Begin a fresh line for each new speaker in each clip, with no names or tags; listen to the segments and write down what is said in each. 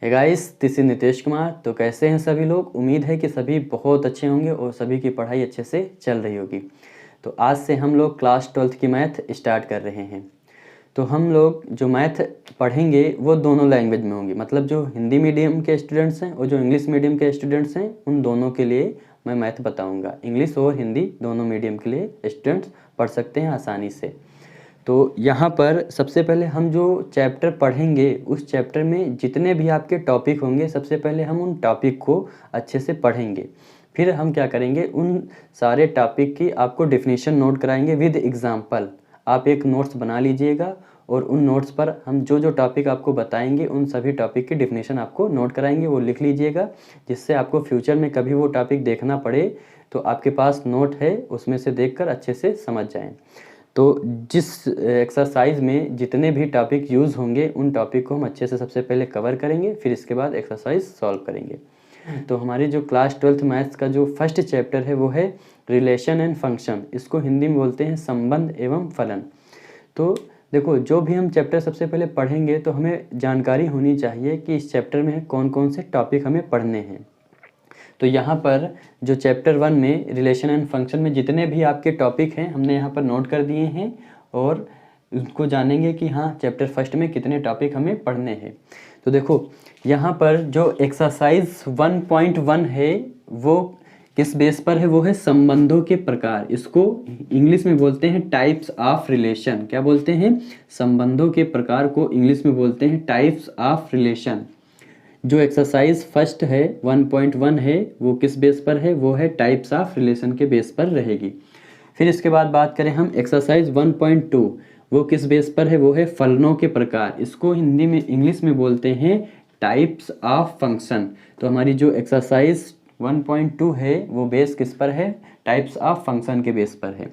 Hey guys, this is Nitesh Kumar. तो कैसे हैं सभी लोग? उम्मीद है कि सभी बहुत अच्छे होंगे और सभी की पढ़ाई अच्छे से चल रही होगी। तो आज से हम लोग क्लास 12th की मैथ स्टार्ट कर रहे हैं। तो हम लोग जो मैथ पढ़ेंगे वो दोनों लैंग्वेज में होंगी, मतलब जो हिंदी मीडियम के स्टूडेंट्स हैं और जो इंग्लिश मीडियम के स्टूडेंट्स हैं उन दोनों के लिए मैं मैथ बताऊंगा। इंग्लिश और हिंदी दोनों मीडियम के लिए स्टूडेंट्स पढ़ सकते हैं आसानी से। तो यहाँ पर सबसे पहले हम जो चैप्टर पढ़ेंगे उस चैप्टर में जितने भी आपके टॉपिक होंगे सबसे पहले हम उन टॉपिक को अच्छे से पढ़ेंगे। फिर हम क्या करेंगे, उन सारे टॉपिक की आपको डेफिनेशन नोट कराएंगे विद एग्जांपल। आप एक नोट्स बना लीजिएगा और उन नोट्स पर हम जो जो टॉपिक आपको बताएंगे उन सभी टॉपिक की डेफिनेशन आपको नोट कराएंगे, वो लिख लीजिएगा, जिससे आपको फ्यूचर में कभी वो टॉपिक देखना पड़े तो आपके पास नोट है, उसमें से देखकर अच्छे से समझ जाएं। तो जिस एक्सरसाइज में जितने भी टॉपिक यूज़ होंगे उन टॉपिक को हम अच्छे से सबसे पहले कवर करेंगे, फिर इसके बाद एक्सरसाइज सॉल्व करेंगे। तो हमारी जो क्लास 12th मैथ्स का जो फर्स्ट चैप्टर है वो है रिलेशन एंड फंक्शन। इसको हिंदी में बोलते हैं संबंध एवं फलन। तो देखो, जो भी हम चैप्टर सबसे पहले पढ़ेंगे तो हमें जानकारी होनी चाहिए कि इस चैप्टर में कौन कौन से टॉपिक हमें पढ़ने हैं। तो यहाँ पर जो चैप्टर 1 में रिलेशन एंड फंक्शन में जितने भी आपके टॉपिक हैं हमने यहाँ पर नोट कर दिए हैं और उसको जानेंगे कि हाँ चैप्टर फर्स्ट में कितने टॉपिक हमें पढ़ने हैं। तो देखो, यहाँ पर जो एक्सरसाइज 1.1 है वो किस बेस पर है? वो है संबंधों के प्रकार। इसको इंग्लिश में बोलते हैं टाइप्स ऑफ रिलेशन। क्या बोलते हैं? संबंधों के प्रकार को इंग्लिश में बोलते हैं टाइप्स ऑफ रिलेशन। जो एक्सरसाइज फर्स्ट है 1.1 है वो किस बेस पर है? वो है टाइप्स ऑफ रिलेशन के बेस पर रहेगी। फिर इसके बाद बात करें हम एक्सरसाइज 1.2, वो किस बेस पर है? वो है फलनों के प्रकार। इसको हिंदी में इंग्लिश में बोलते हैं टाइप्स ऑफ फंक्शन। तो हमारी जो एक्सरसाइज 1.2 है वो बेस किस पर है? टाइप्स ऑफ फंक्शन के बेस पर है।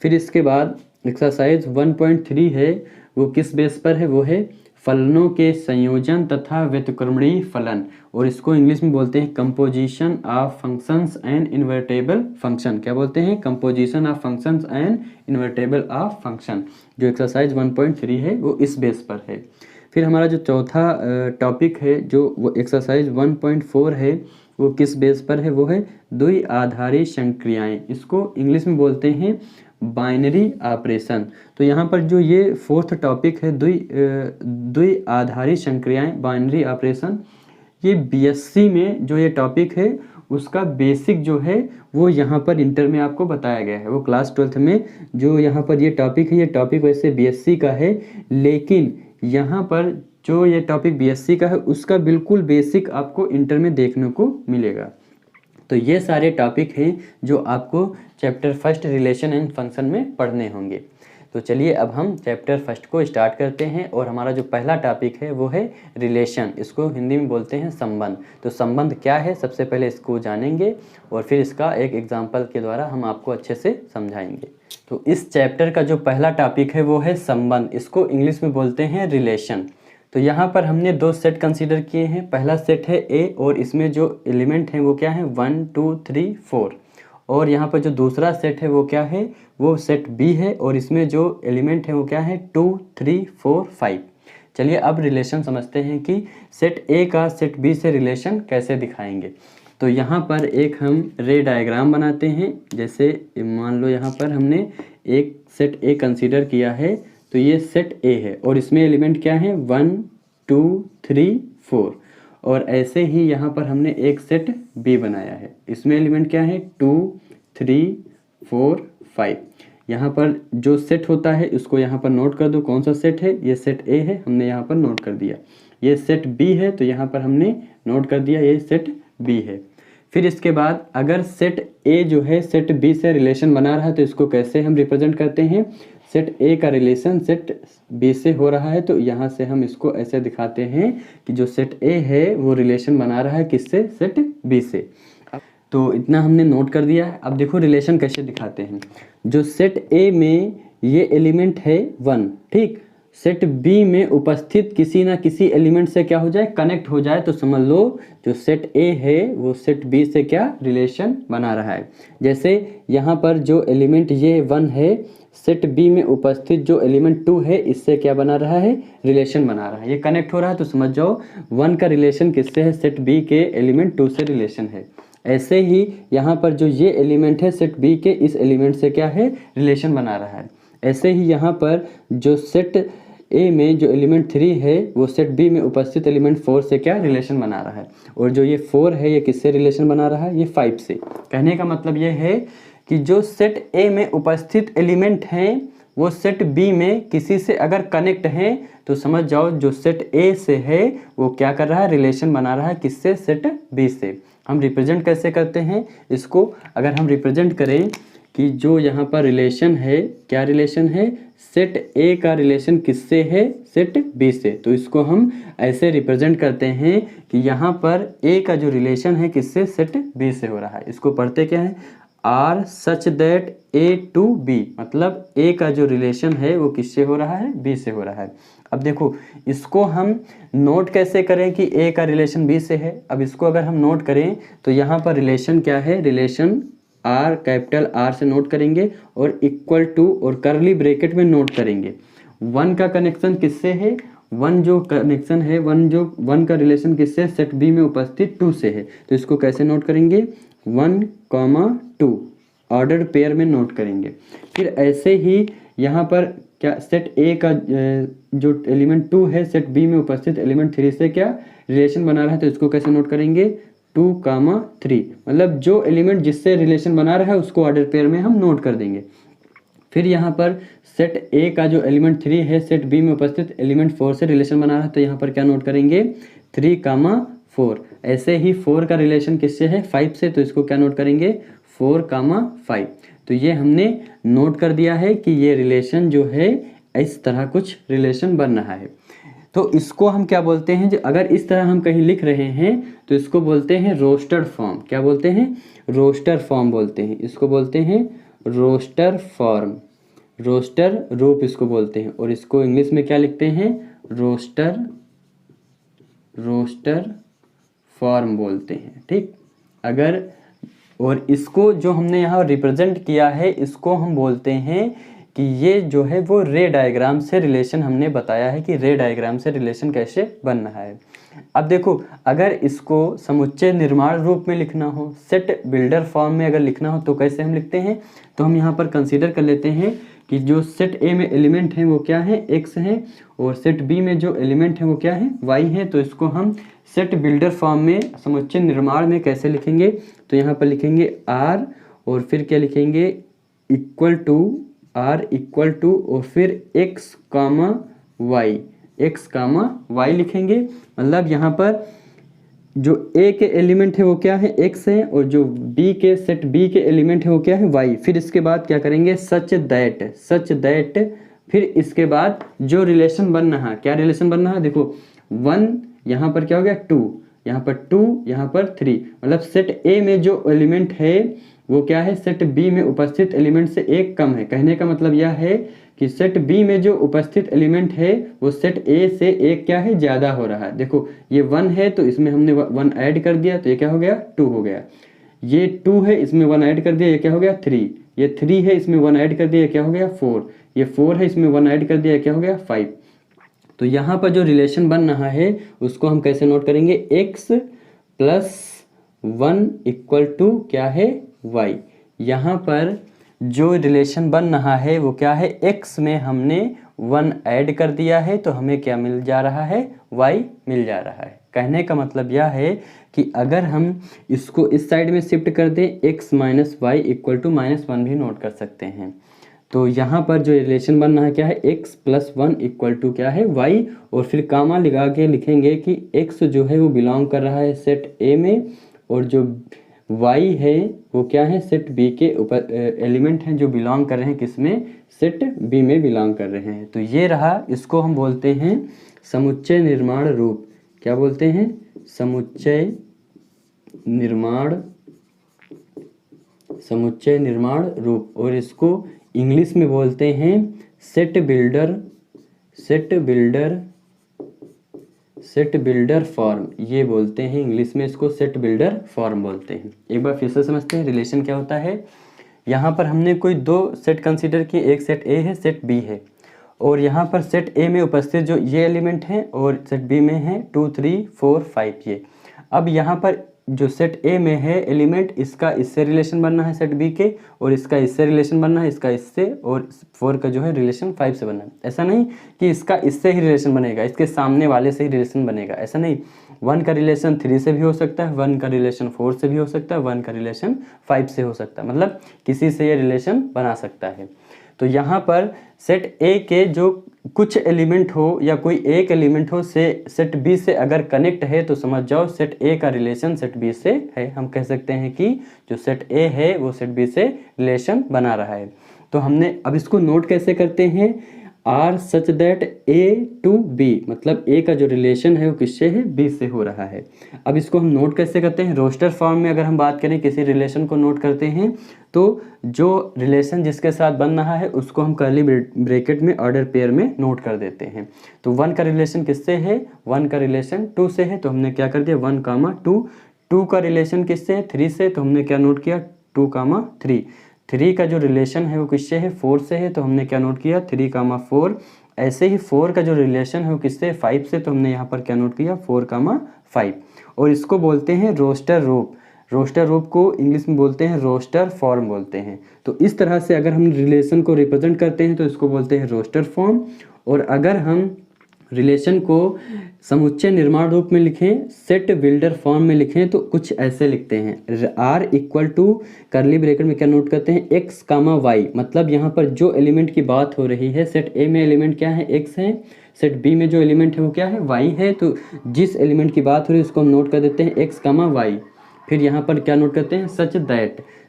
फिर इसके बाद एक्सरसाइज 1.3 है वो किस बेस पर है? वो है फलनों के संयोजन तथा व्युत्क्रमणीय फलन, और इसको इंग्लिश में बोलते हैं composition of functions and invertible function. क्या बोलते हैं? Composition of functions and invertible of function. जो एक्सरसाइज 1.3 है वो इस बेस पर है। फिर हमारा जो चौथा टॉपिक है जो वो एक्सरसाइज 1.4 है वो किस बेस पर है? वो है द्विआधारी संक्रियाएं। इसको इंग्लिश में बोलते हैं बाइनरी ऑपरेशन। तो यहाँ पर जो ये फोर्थ टॉपिक है द्विआधारी संक्रियाएं, बाइनरी ऑपरेशन, ये बीएससी में जो ये टॉपिक है उसका बेसिक जो है वो यहाँ पर इंटर में आपको बताया गया है। वो क्लास 12th में जो यहाँ पर ये टॉपिक है, ये टॉपिक वैसे बीएससी का है, लेकिन यहाँ पर जो ये टॉपिक बीएससी का है उसका बिल्कुल बेसिक आपको इंटर में देखने को मिलेगा। तो ये सारे टॉपिक हैं जो आपको chapter first relation and function में पढ़ने होंगे। तो चलिए अब हम चैप्टर फर्स्ट को स्टार्ट करते हैं और हमारा जो पहला टॉपिक है वो है रिलेशन। इसको हिंदी में बोलते हैं संबंध। तो संबंध क्या है सबसे पहले इसको जानेंगे और फिर इसका एक एग्जाम्पल के द्वारा हम आपको अच्छे से समझाएंगे। तो इस चैप्टर का जो पहला टॉपिक है वो है संबंध। इसको इंग्लिश में बोलते हैं रिलेशन। तो यहाँ पर हमने दो सेट कंसीडर किए हैं। पहला सेट है ए और इसमें जो एलिमेंट हैं वो क्या है? 1 2 3 4। और यहाँ पर जो दूसरा सेट है वो क्या है? वो सेट बी है और इसमें जो एलिमेंट है वो क्या है? 2 3 4 5। चलिए अब रिलेशन समझते हैं कि सेट ए का सेट बी से रिलेशन कैसे दिखाएंगे। तो यहाँ पर एक हम रे डायग्राम बनाते हैं। जैसे मान लो यहाँ पर हमने एक सेट ए कंसीडर किया है, तो ये सेट ए है और इसमें एलिमेंट क्या है? 1 2 3 4। और ऐसे ही यहाँ पर हमने एक सेट बी बनाया है, इसमें एलिमेंट क्या है? 2 3 4 5। यहाँ पर जो सेट होता है उसको यहाँ पर नोट कर दो, कौन सा सेट है? ये सेट ए है, हमने यहाँ पर नोट कर दिया। ये सेट बी है तो यहाँ पर हमने नोट कर दिया ये सेट बी है। फिर इसके बाद अगर सेट ए जो है सेट बी से रिलेशन बना रहा है तो इसको कैसे हम रिप्रेजेंट करते हैं? सेट ए का रिलेशन सेट बी से हो रहा है तो यहाँ से हम इसको ऐसे दिखाते हैं कि जो सेट ए है वो रिलेशन बना रहा है किससे? सेट बी से। तो इतना हमने नोट कर दिया है। अब देखो रिलेशन कैसे दिखाते हैं। जो सेट ए में ये एलिमेंट है 1, ठीक, सेट बी में उपस्थित किसी ना किसी एलिमेंट से क्या हो जाए, कनेक्ट हो जाए, तो समझ लो जो सेट ए है वो सेट बी से क्या रिलेशन बना रहा है। जैसे यहाँ पर जो एलिमेंट ये 1 है, सेट बी में उपस्थित जो एलिमेंट 2 है इससे क्या बना रहा है, रिलेशन बना रहा है, ये कनेक्ट हो रहा है। तो समझ जाओ 1 का रिलेशन किससे है, सेट बी के एलिमेंट 2 से रिलेशन है। ऐसे ही यहाँ पर जो ये एलिमेंट है सेट बी के इस एलिमेंट से क्या है, रिलेशन बना रहा है। ऐसे ही यहाँ पर जो सेट ए में जो एलिमेंट 3 है वो सेट बी में उपस्थित एलिमेंट 4 से क्या रिलेशन बना रहा है, और जो ये 4 है ये किससे रिलेशन बना रहा है, ये 5 से। कहने का मतलब ये है कि जो सेट ए में उपस्थित एलिमेंट हैं वो सेट बी में किसी से अगर कनेक्ट हैं तो समझ जाओ जो सेट ए से है वो क्या कर रहा है, रिलेशन बना रहा है किससे, सेट बी से। हम रिप्रेजेंट कैसे करते हैं इसको, अगर हम रिप्रेजेंट करें कि जो यहाँ पर रिलेशन है, क्या रिलेशन है, सेट ए का रिलेशन किससे है, सेट बी से, तो इसको हम ऐसे रिप्रेजेंट करते हैं कि यहाँ पर ए का जो रिलेशन है किससे, सेट बी से हो रहा है। इसको पढ़ते क्या है, R such that A to B, मतलब ए का जो रिलेशन है वो किससे हो रहा है, बी से हो रहा है। अब देखो इसको हम नोट कैसे करें कि ए का रिलेशन बी से है। अब इसको अगर हम नोट करें तो यहाँ पर रिलेशन क्या है, रिलेशन आर, कैपिटल आर से नोट करेंगे और इक्वल टू और करली ब्रैकेट में नोट करेंगे। 1 का कनेक्शन किससे है, 1 जो कनेक्शन है, 1 का रिलेशन किससे, सेट बी में उपस्थित 2 से है। तो इसको कैसे नोट करेंगे, 1,2 ऑर्डर्ड पेयर में नोट करेंगे। फिर ऐसे ही यहाँ पर क्या सेट ए का जो एलिमेंट 2 है सेट बी में उपस्थित एलिमेंट 3 से क्या रिलेशन बना रहा है, तो इसको कैसे नोट करेंगे, 2,3, मतलब जो एलिमेंट जिससे रिलेशन बना रहा है उसको ऑर्डर पेयर में हम नोट कर देंगे। फिर यहाँ पर सेट ए का जो एलिमेंट 3 है सेट बी में उपस्थित एलिमेंट 4 से रिलेशन बना रहा है, तो यहाँ पर क्या नोट करेंगे, 3,4। ऐसे ही 4 का रिलेशन किससे है, 5 से, तो इसको क्या नोट करेंगे, 4,5। तो ये हमने नोट कर दिया है कि ये रिलेशन जो है इस तरह कुछ रिलेशन बन रहा है। तो इसको हम क्या बोलते हैं, अगर इस तरह हम कहीं लिख रहे हैं तो इसको बोलते हैं रोस्टर फॉर्म। क्या बोलते हैं, रोस्टर फॉर्म बोलते हैं, इसको बोलते हैं रोस्टर फॉर्म, रोस्टर रूप इसको बोलते हैं। और इसको इंग्लिश में क्या लिखते हैं, रोस्टर फॉर्म बोलते हैं, ठीक। अगर और इसको जो हमने यहाँ रिप्रेजेंट किया है इसको हम बोलते हैं कि ये जो है वो रे डायग्राम से रिलेशन हमने बताया है कि रे डायग्राम से रिलेशन कैसे बन रहा है। अब देखो अगर इसको समुच्चय निर्माण रूप में लिखना हो, सेट बिल्डर फॉर्म में अगर लिखना हो तो कैसे हम लिखते हैं, तो हम यहाँ पर कंसीडर कर लेते हैं कि जो सेट ए में एलिमेंट हैं वो क्या है, एक्स हैं, और सेट बी में जो एलिमेंट हैं वो क्या है, वाई हैं। तो इसको हम सेट बिल्डर फॉर्म में समुच्चय निर्माण में कैसे लिखेंगे, तो यहाँ पर लिखेंगे आर और फिर क्या लिखेंगे, equal to R equal to और फिर एक्स कामा वाई लिखेंगे। मतलब यहाँ पर जो ए के एलिमेंट है वो क्या है, एक्स है, और जो बी के सेट बी के एलिमेंट है वो क्या है, वाई। फिर इसके बाद क्या करेंगे, सच दैट, फिर इसके बाद जो रिलेशन बन रहा, क्या रिलेशन बन रहा, देखो 1 यहाँ पर क्या हो गया, 2 यहाँ पर 2 यहाँ पर 3, मतलब सेट ए में जो एलिमेंट है वो क्या है, सेट बी में उपस्थित एलिमेंट से एक कम है। कहने का मतलब यह है कि सेट बी में जो उपस्थित एलिमेंट है वो सेट ए से एक क्या है, ज़्यादा हो रहा है। देखो ये 1 है तो इसमें हमने 1 ऐड कर दिया तो ये क्या हो गया, 2 हो गया। ये 2 है इसमें 1 ऐड कर दिया ये क्या हो गया, 3। ये 3 है इसमें 1 ऐड कर दिया ये क्या हो गया, 4। ये 4 है इसमें 1 ऐड कर दिया ये क्या हो गया, 5। तो यहाँ पर जो रिलेशन बन रहा है उसको हम कैसे नोट करेंगे, x प्लस 1 इक्वल टू क्या है, y। यहाँ पर जो रिलेशन बन रहा है वो क्या है, x में हमने 1 ऐड कर दिया है तो हमें क्या मिल जा रहा है, y मिल जा रहा है। कहने का मतलब यह है कि अगर हम इसको इस साइड में शिफ्ट कर दें, x minus y equal to -1 भी नोट कर सकते हैं। तो यहाँ पर जो रिलेशन बन रहा है क्या है, x प्लस 1 इक्वल टू क्या है, y, और फिर कामा लगा के लिखेंगे कि x जो है वो बिलोंग कर रहा है सेट a में, और जो y है वो क्या है, सेट b के एलिमेंट हैं जो बिलोंग कर रहे हैं किसमें, सेट b में बिलोंग कर रहे हैं। तो ये रहा, इसको हम बोलते हैं समुच्चय निर्माण रूप। क्या बोलते हैं, समुच्चय निर्माण रूप, और इसको इंग्लिश में बोलते हैं set builder set builder form ये बोलते हैं, इंग्लिश में इसको सेट बिल्डर फॉर्म बोलते हैं। एक बार फिर से समझते हैं रिलेशन क्या होता है। यहाँ पर हमने कोई दो सेट कंसीडर किए, एक सेट ए है, सेट बी है, और यहाँ पर सेट ए में उपस्थित जो ये एलिमेंट हैं और सेट बी में है 2 3 4 5 ये। अब यहाँ पर जो सेट ए में है एलिमेंट, इसका इससे रिलेशन बनना है सेट बी के, और इसका इससे रिलेशन बनना है, इसका इससे, और 4 का जो है रिलेशन 5 से बनना है। ऐसा नहीं कि इसका इससे ही रिलेशन बनेगा, इसके सामने वाले से ही रिलेशन बनेगा, ऐसा नहीं। 1 का रिलेशन 3 से भी हो सकता है, 1 का रिलेशन 4 से भी हो सकता है, 1 का रिलेशन 5 से हो सकता है, मतलब किसी से ये रिलेशन बना सकता है। तो यहाँ पर सेट ए के जो कुछ एलिमेंट हो या कोई एक एलिमेंट हो से सेट बी से अगर कनेक्ट है तो समझ जाओ सेट ए का रिलेशन सेट बी से है। हम कह सकते हैं कि जो सेट ए है वो सेट बी से रिलेशन बना रहा है। तो हमने अब इसको नोट कैसे करते हैं, R such that A to B, मतलब ए का जो रिलेशन है वो किससे है, बी से हो रहा है। अब इसको हम नोट कैसे करते हैं, रोस्टर फॉर्म में अगर हम बात करें किसी रिलेशन को नोट करते हैं तो जो रिलेशन जिसके साथ बन रहा है उसको हम कर्ली ब्रैकेट में ऑर्डर पेयर में नोट कर देते हैं। तो 1 का रिलेशन किससे है, 1 का रिलेशन 2 से है, तो हमने क्या कर दिया 1, 2। 2 का रिलेशन किससे है, 3 से, तो हमने क्या नोट किया 2, 3। 3 का जो रिलेशन है वो किससे है, 4 से है, तो हमने क्या नोट किया 3, 4। ऐसे ही 4 का जो रिलेशन है वो किससे, 5 से, तो हमने यहाँ पर क्या नोट किया 4, 5। और इसको बोलते हैं रोस्टर रूप। रोस्टर रूप को इंग्लिश में बोलते हैं रोस्टर फॉर्म बोलते हैं। तो इस तरह से अगर हम रिलेशन को रिप्रेजेंट करते हैं तो इसको बोलते हैं रोस्टर फॉर्म। और अगर हम रिलेशन को समुच्चय निर्माण रूप में लिखें, सेट बिल्डर फॉर्म में लिखें, तो कुछ ऐसे लिखते हैं, R equal to curly bracket में क्या नोट करते हैं एक्स कामा वाई, मतलब यहाँ पर जो एलिमेंट की बात हो रही है सेट ए में एलिमेंट क्या है एक्स है, सेट बी में जो एलिमेंट है वो क्या है वाई है। तो जिस एलिमेंट की बात हो रही है उसको हम नोट कर देते हैं एक्स कामा वाई। फिर यहाँ पर क्या नोट करते हैं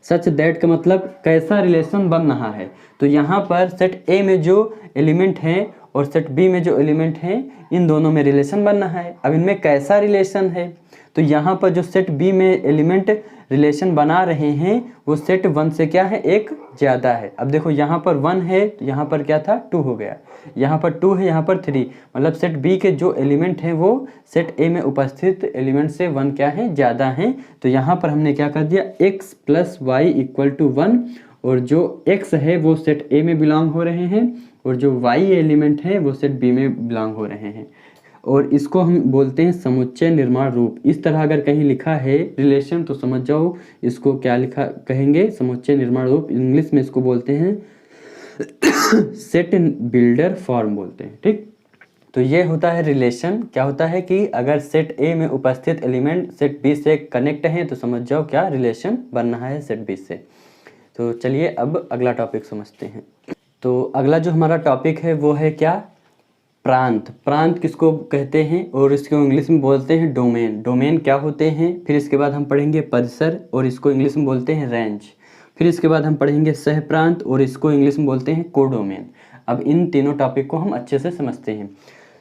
सच दैट का मतलब कैसा रिलेशन बन रहा है। तो यहाँ पर सेट ए में जो एलिमेंट है और सेट बी में जो एलिमेंट है इन दोनों में रिलेशन बनना है। अब इनमें कैसा रिलेशन है, तो यहाँ पर जो सेट बी में एलिमेंट रिलेशन बना रहे हैं वो सेट 1 से क्या है एक ज़्यादा है। अब देखो यहाँ पर 1 है तो यहाँ पर क्या था 2 हो गया, यहाँ पर 2 है, यहाँ पर 3, मतलब सेट बी के जो एलिमेंट हैं वो सेट ए में उपस्थित एलिमेंट से 1 क्या है ज़्यादा है। तो यहाँ पर हमने क्या कर दिया x + y = 1, और जो x है वो सेट ए में बिलोंग हो रहे हैं और जो y एलिमेंट है वो सेट बी में बिलोंग हो रहे हैं। और इसको हम बोलते हैं समुच्चय निर्माण रूप। इस तरह अगर कहीं लिखा है रिलेशन तो समझ जाओ इसको क्या लिखा कहेंगे समुच्चय निर्माण रूप। इंग्लिश में इसको बोलते हैं सेट बिल्डर फॉर्म बोलते हैं। ठीक, तो ये होता है रिलेशन। क्या होता है कि अगर सेट ए में उपस्थित एलिमेंट सेट बी से कनेक्ट हैं तो समझ जाओ क्या रिलेशन बन रहा है सेट बी से। तो चलिए अब अगला टॉपिक समझते हैं। तो अगला जो हमारा टॉपिक है वो है क्या, प्रांत। प्रांत किसको कहते हैं और इसको इंग्लिश में बोलते हैं डोमेन। डोमेन क्या होते हैं, फिर इसके बाद हम पढ़ेंगे परिसर और इसको इंग्लिश में बोलते हैं रेंज। फिर इसके बाद हम पढ़ेंगे सह प्रांत और इसको इंग्लिश में बोलते हैं कोडोमेन। अब इन तीनों टॉपिक को हम अच्छे से समझते हैं।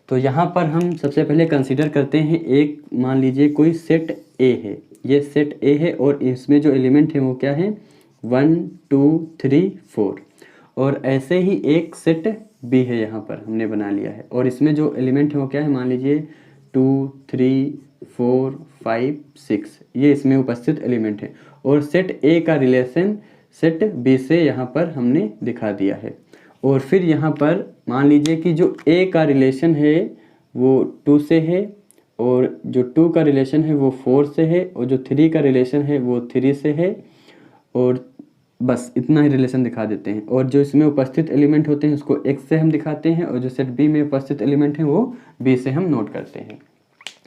तो यहाँ पर हम सबसे पहले कंसीडर करते हैं एक, मान लीजिए कोई सेट ए है, ये सेट ए है और इसमें जो एलिमेंट है वो क्या है 1 2 3 4, और ऐसे ही एक सेट बी है यहाँ पर हमने बना लिया है और इसमें जो एलिमेंट है वो क्या है मान लीजिए 2 3 4 5 6, ये इसमें उपस्थित एलिमेंट है। और सेट ए का रिलेशन सेट बी से यहाँ पर हमने दिखा दिया है। और फिर यहाँ पर मान लीजिए कि जो ए का रिलेशन है वो 2 से है और जो 2 का रिलेशन है वो 4 से है और जो 3 का रिलेशन है वो 3 से है, और बस इतना ही रिलेशन दिखा देते हैं। और जो इसमें उपस्थित एलिमेंट होते हैं उसको x से हम दिखाते हैं और जो सेट बी में उपस्थित एलिमेंट हैं वो b से हम नोट करते हैं।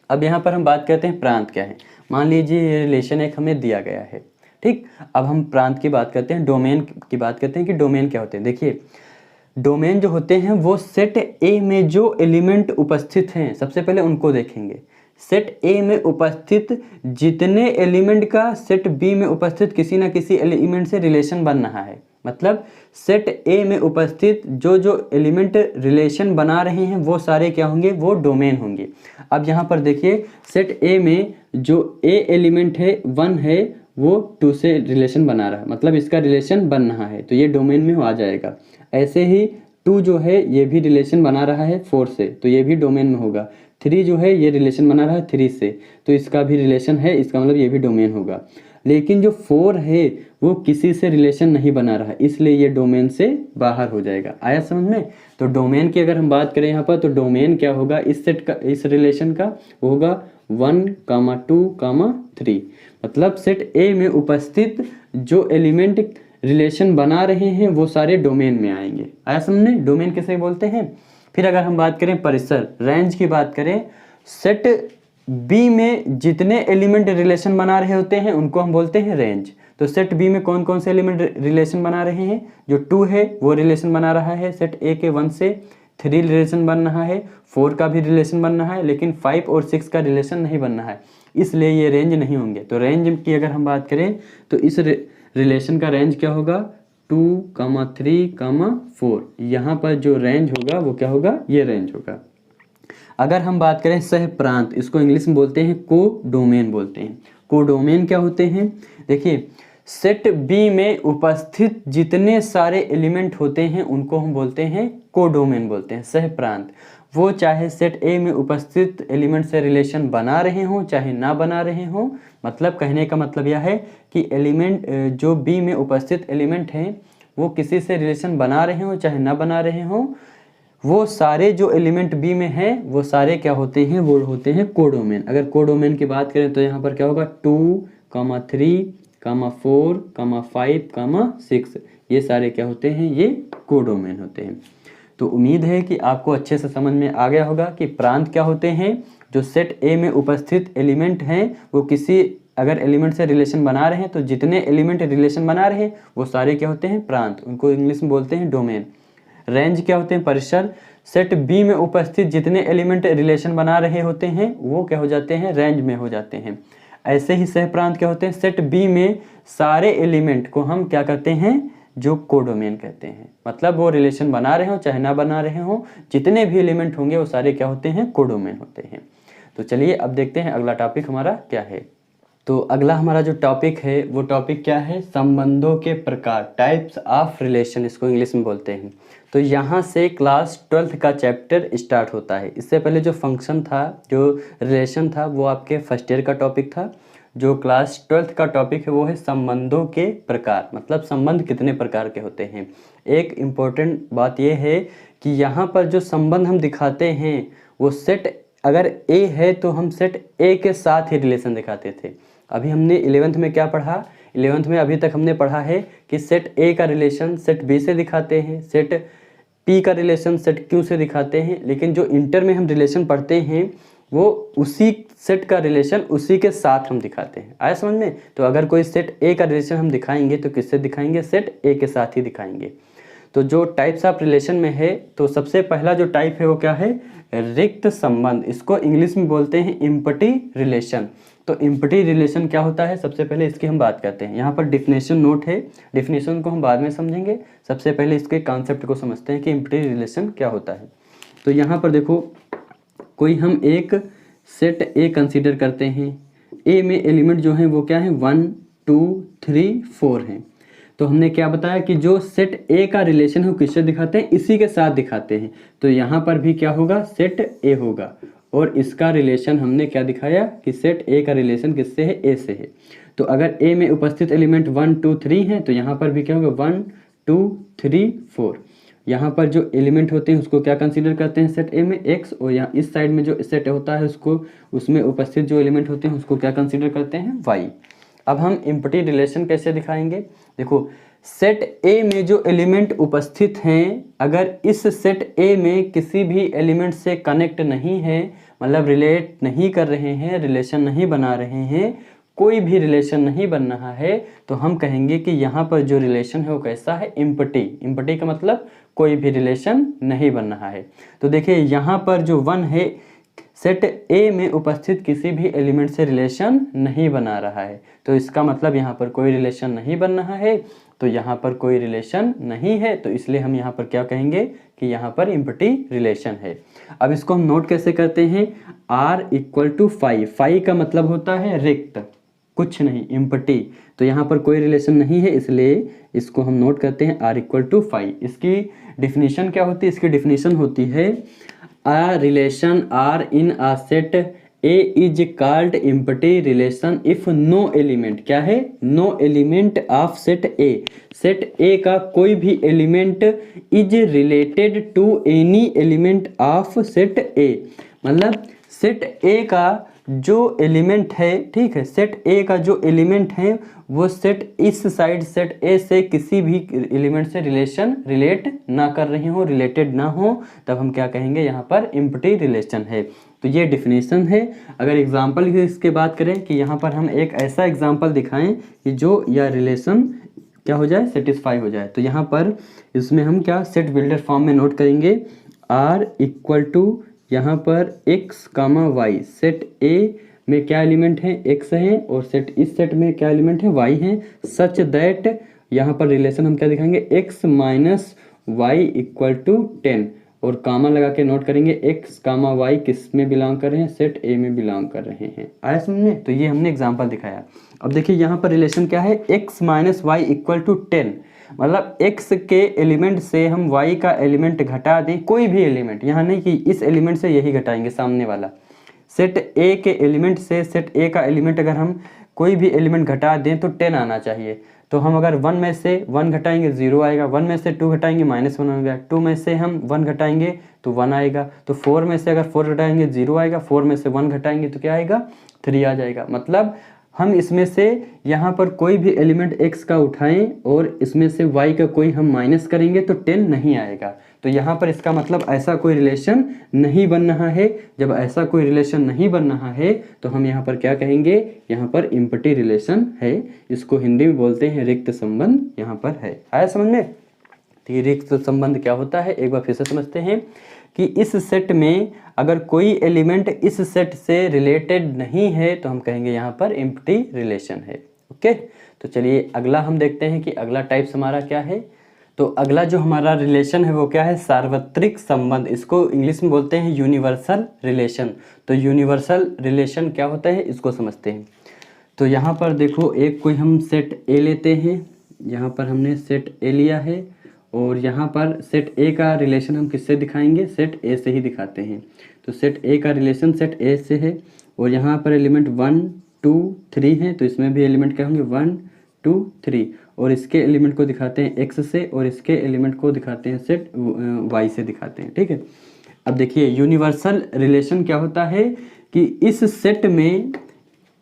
अब यहाँ पर हम बात करते हैं प्रांत क्या है। मान लीजिए ये रिलेशन एक हमें दिया गया है, ठीक। अब हम प्रांत की बात करते हैं, डोमेन की बात करते हैं कि डोमेन क्या होते हैं। देखिए डोमेन जो होते हैं वो सेट ए में जो एलिमेंट उपस्थित हैं सबसे पहले उनको देखेंगे। सेट ए में उपस्थित जितने एलिमेंट का सेट बी में उपस्थित किसी ना किसी एलिमेंट से रिलेशन बन रहा है, मतलब सेट ए में उपस्थित जो जो एलिमेंट रिलेशन बना रहे हैं वो सारे क्या होंगे, वो डोमेन होंगे। अब यहाँ पर देखिए सेट ए में जो ए एलिमेंट है 1 है वो 2 से रिलेशन बना रहा है, मतलब इसका रिलेशन बन रहा है तो ये डोमेन में आ जाएगा। ऐसे ही 2 जो है ये भी रिलेशन बना रहा है 4 से, तो ये भी डोमेन में होगा। 3 जो है ये रिलेशन बना रहा है 3 से, तो इसका भी रिलेशन है, इसका मतलब ये भी डोमेन होगा। लेकिन जो 4 है वो किसी से रिलेशन नहीं बना रहा, इसलिए ये डोमेन से बाहर हो जाएगा। आया समझ में? तो डोमेन की अगर हम बात करें यहाँ पर, तो डोमेन क्या होगा इस सेट का, इस रिलेशन का, वो होगा 1, 2, 3। मतलब सेट ए में उपस्थित जो एलिमेंट रिलेशन बना रहे हैं वो सारे डोमेन में आएंगे। आया समझने? डोमेन किसे बोलते हैं। फिर अगर हम बात करें परिसर, रेंज की बात करें, सेट बी में जितने एलिमेंट रिलेशन बना रहे होते हैं उनको हम बोलते हैं रेंज। तो सेट बी में कौन कौन से एलिमेंट रिलेशन बना रहे हैं? जो 2 है वो रिलेशन बना रहा है सेट ए के 1 से, 3 रिलेशन बन रहा है, 4 का भी रिलेशन बन रहा है, लेकिन 5 और 6 का रिलेशन नहीं बन रहा है, इसलिए ये रेंज नहीं होंगे। तो रेंज की अगर हम बात करें तो इस रिलेशन का रेंज क्या होगा? 2, 3, 4। यहाँ पर जो रेंज होगा वो क्या होगा? ये रेंज होगा। अगर हम बात करें सह प्रांत, इसको इंग्लिश में बोलते हैं कोडोमेन बोलते हैं। कोडोमेन क्या होते हैं? देखिए, सेट बी में उपस्थित जितने सारे एलिमेंट होते हैं उनको हम बोलते हैं कोडोमेन बोलते हैं, सह प्रांत। वो चाहे सेट ए में उपस्थित एलिमेंट से रिलेशन बना रहे हों चाहे ना बना रहे हों, मतलब कहने का मतलब यह है कि एलिमेंट जो बी में उपस्थित एलिमेंट हैं वो किसी से रिलेशन बना रहे हों चाहे ना बना रहे हों, वो सारे जो एलिमेंट बी में हैं वो सारे क्या होते हैं? वो होते हैं कोडोमेन। अगर कोडोमेन की बात करें तो यहाँ पर क्या होगा? 2, 3, 4, 5, 6, ये सारे क्या होते हैं? ये कोडोमेन होते हैं। तो उम्मीद है कि आपको अच्छे से समझ में आ गया होगा कि प्रांत क्या होते हैं। जो सेट ए में उपस्थित एलिमेंट हैं वो किसी अगर एलिमेंट से रिलेशन बना रहे हैं तो जितने एलिमेंट रिलेशन बना रहे हैं वो सारे क्या होते हैं? प्रांत। उनको इंग्लिश में बोलते हैं डोमेन। रेंज क्या होते हैं? परिसर। सेट बी में उपस्थित जितने एलिमेंट रिलेशन बना रहे होते हैं वो क्या हो जाते हैं? रेंज में हो जाते हैं। ऐसे ही सह प्रांत क्या होते हैं? सेट बी में सारे एलिमेंट को हम क्या कहते हैं? जो कोडोमेन कहते हैं। मतलब वो रिलेशन बना रहे हो चाहे ना बना रहे हो, जितने भी एलिमेंट होंगे वो सारे क्या होते हैं? कोडोमेन होते हैं। तो चलिए अब देखते हैं अगला टॉपिक हमारा क्या है। तो अगला हमारा जो टॉपिक है वो टॉपिक क्या है? संबंधों के प्रकार, टाइप्स ऑफ रिलेशन, इसको इंग्लिश में बोलते हैं। तो यहाँ से क्लास 12th का चैप्टर स्टार्ट होता है। इससे पहले जो फंक्शन था, जो रिलेशन था, वो आपके फर्स्ट ईयर का टॉपिक था। जो क्लास 12th का टॉपिक है वो है संबंधों के प्रकार, मतलब संबंध कितने प्रकार के होते हैं। एक इम्पोर्टेंट बात यह है कि यहाँ पर जो संबंध हम दिखाते हैं वो सेट अगर ए है तो हम सेट ए के साथ ही रिलेशन दिखाते थे। अभी हमने 11th में क्या पढ़ा? 11th में अभी तक हमने पढ़ा है कि सेट ए का रिलेशन सेट बी से दिखाते हैं, सेट पी का रिलेशन सेट क्यू से दिखाते हैं, लेकिन जो इंटर में हम रिलेशन पढ़ते हैं वो उसी सेट का रिलेशन उसी के साथ हम दिखाते हैं। आया समझ में? तो अगर कोई सेट ए का रिलेशन हम दिखाएंगे तो किससे दिखाएंगे? सेट ए के साथ ही दिखाएंगे। तो जो टाइप्स ऑफ रिलेशन में है तो सबसे पहला जो टाइप है वो क्या है? रिक्त संबंध। इसको इंग्लिश में बोलते हैं इम्पटी रिलेशन। तो इम्पटी रिलेशन क्या होता है? सबसे पहले इसकी हम बात करते हैं। यहाँ पर डिफिनेशन नोट है, डिफिनेशन को हम बाद में समझेंगे, सबसे पहले इसके कॉन्सेप्ट को समझते हैं कि इम्पटी रिलेशन क्या होता है। तो यहाँ पर देखो, कोई हम एक सेट ए कंसीडर करते हैं। ए में एलिमेंट जो हैं वो क्या है? 1, 2, 3, 4 हैं। तो हमने क्या बताया कि जो सेट ए का रिलेशन है वो किससे दिखाते हैं? इसी के साथ दिखाते हैं। तो यहाँ पर भी क्या होगा? सेट ए होगा, और इसका रिलेशन हमने क्या दिखाया कि सेट ए का रिलेशन किससे है? ए से है। तो अगर ए में उपस्थित एलिमेंट 1, 2, 3 हैं तो यहाँ पर भी क्या होगा? 1, 2, 3, 4। यहाँ पर जो एलिमेंट होते हैं उसको क्या कंसीडर करते हैं? सेट ए में एक्स, और यहाँ इस साइड में जो सेट होता है उसको, उसमें उपस्थित जो एलिमेंट होते हैं उसको क्या कंसीडर करते हैं? वाई। अब हम इम्पटी रिलेशन कैसे दिखाएंगे? देखो, सेट ए में जो एलिमेंट उपस्थित हैं, अगर इस सेट ए में किसी भी एलिमेंट से कनेक्ट नहीं है, मतलब रिलेट नहीं कर रहे हैं, रिलेशन नहीं बना रहे हैं, कोई भी रिलेशन नहीं बन रहा है, तो हम कहेंगे कि यहाँ पर जो रिलेशन है वो कैसा है? इम्पटी। इम्पटी का मतलब कोई भी रिलेशन नहीं बन रहा है। तो देखिए यहाँ पर जो 1 है, सेट ए में उपस्थित किसी भी एलिमेंट से रिलेशन नहीं बना रहा है, तो इसका मतलब यहाँ पर कोई रिलेशन नहीं बन रहा है, तो यहाँ पर कोई रिलेशन नहीं है, तो इसलिए हम यहाँ पर क्या कहेंगे कि यहाँ पर इम्पटी रिलेशन है। अब इसको हम नोट कैसे करते हैं? R = 5। 5 का मतलब होता है रिक्त। कुछ नहीं, एम्प्टी। तो यहाँ पर कोई रिलेशन नहीं है, इसलिए इसको हम नोट करते हैं R = 5। इसकी डिफिनीशन क्या होती है? इसकी डिफिनीशन होती है A relation R in a set A is called empty relation if no element, क्या है? No element of set A, set A का कोई भी element is related to any element of set A, मतलब set A का जो element है, ठीक है, सेट A का जो एलिमेंट है वो सेट इस साइड सेट A से किसी भी एलिमेंट से रिलेट ना कर रही हो, रिलेटेड ना हो, तब हम क्या कहेंगे? यहाँ पर एम्प्टी रिलेशन है। तो ये डिफिनीशन है। अगर एग्जांपल की इसके बात करें कि यहाँ पर हम एक ऐसा एग्जांपल दिखाएं कि जो यह रिलेशन क्या हो जाए? सेटिस्फाई हो जाए। तो यहाँ पर इसमें हम क्या सेट बिल्डर फॉर्म में नोट करेंगे, R = यहाँ पर x, y, सेट A में क्या एलिमेंट है? x है, और सेट इस सेट में क्या एलिमेंट है? y है। सच दैट यहाँ पर रिलेशन हम क्या दिखाएंगे? x - y = 10, और कामा लगा के नोट करेंगे x, y किस में बिलोंग कर रहे हैं? सेट A में बिलोंग कर रहे हैं। आया समझ में? तो ये हमने एग्जांपल दिखाया। अब देखिए यहाँ पर रिलेशन क्या है? x - y = 10, मतलब x के एलिमेंट से हम y का एलिमेंट घटा दें, कोई भी एलिमेंट, यहाँ नहीं कि इस एलिमेंट से यही घटाएंगे, सामने वाला सेट A के एलिमेंट से सेट A का एलिमेंट अगर हम कोई भी एलिमेंट घटा दें तो 10 आना चाहिए। तो हम अगर 1 में से 1 घटाएंगे 0 आएगा, 1 में से 2 घटाएंगे -1 आएगा, 2 में से हम 1 घटाएंगे तो 1 आएगा, तो 4 में से अगर 4 घटाएंगे 0 आएगा, 4 में से 1 घटाएंगे तो क्या आएगा? 3 आ जाएगा। मतलब हम इसमें से यहाँ पर कोई भी एलिमेंट x का उठाएं और इसमें से y का कोई हम माइनस करेंगे तो 10 नहीं आएगा। तो यहाँ पर इसका मतलब ऐसा कोई रिलेशन नहीं बन रहा है। जब ऐसा कोई रिलेशन नहीं बन रहा है तो हम यहाँ पर क्या कहेंगे? यहाँ पर एम्प्टी रिलेशन है। इसको हिंदी में बोलते हैं रिक्त संबंध, यहाँ पर है। आया समझ में? तो ये रिक्त संबंध क्या होता है? एक बार फिर से समझते हैं कि इस सेट में अगर कोई एलिमेंट इस सेट से रिलेटेड नहीं है तो हम कहेंगे यहाँ पर एम्प्टी रिलेशन है। ओके, तो चलिए अगला हम देखते हैं कि अगला टाइप्स हमारा क्या है। तो अगला जो हमारा रिलेशन है वो क्या है? सार्वत्रिक संबंध। इसको इंग्लिश में बोलते हैं यूनिवर्सल रिलेशन। तो यूनिवर्सल रिलेशन क्या होता है इसको समझते हैं। तो यहाँ पर देखो, एक कोई हम सेट A लेते हैं, यहाँ पर हमने सेट A लिया है, और यहाँ पर सेट A का रिलेशन हम किससे दिखाएंगे? सेट A से ही दिखाते हैं। तो सेट A का रिलेशन सेट A से है, और यहाँ पर एलिमेंट 1 2 3 हैं, तो इसमें भी एलिमेंट क्या होंगे? 1 2 3, और इसके एलिमेंट को दिखाते हैं x से, और इसके एलिमेंट को दिखाते हैं सेट y से दिखाते हैं। ठीक है, अब देखिए यूनिवर्सल रिलेशन क्या होता है कि इस सेट में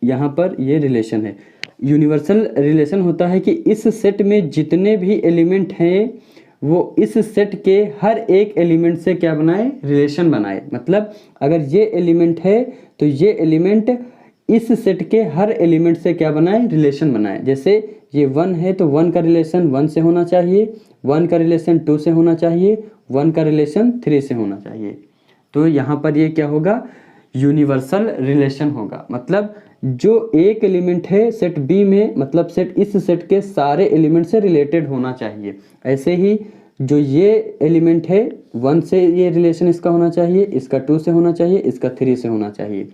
यहाँ पर ये रिलेशन है। यूनिवर्सल रिलेशन होता है कि इस सेट में जितने भी एलिमेंट हैं वो इस सेट के हर एक एलिमेंट से क्या बनाए? रिलेशन बनाए। मतलब अगर ये एलिमेंट है तो ये एलिमेंट इस सेट के हर एलिमेंट से क्या बनाए? रिलेशन बनाए। जैसे ये 1 है तो 1 का रिलेशन 1 से होना चाहिए, 1 का रिलेशन 2 से होना चाहिए, 1 का रिलेशन 3 से होना चाहिए। तो यहाँ पर ये क्या होगा? यूनिवर्सल रिलेशन होगा। मतलब जो एक एलिमेंट है सेट बी में, मतलब सेट इस सेट के सारे एलिमेंट से रिलेटेड होना चाहिए। ऐसे ही जो ये एलिमेंट है 1 से ये रिलेशन इसका होना चाहिए, इसका 2 से होना चाहिए, इसका 3 से होना चाहिए।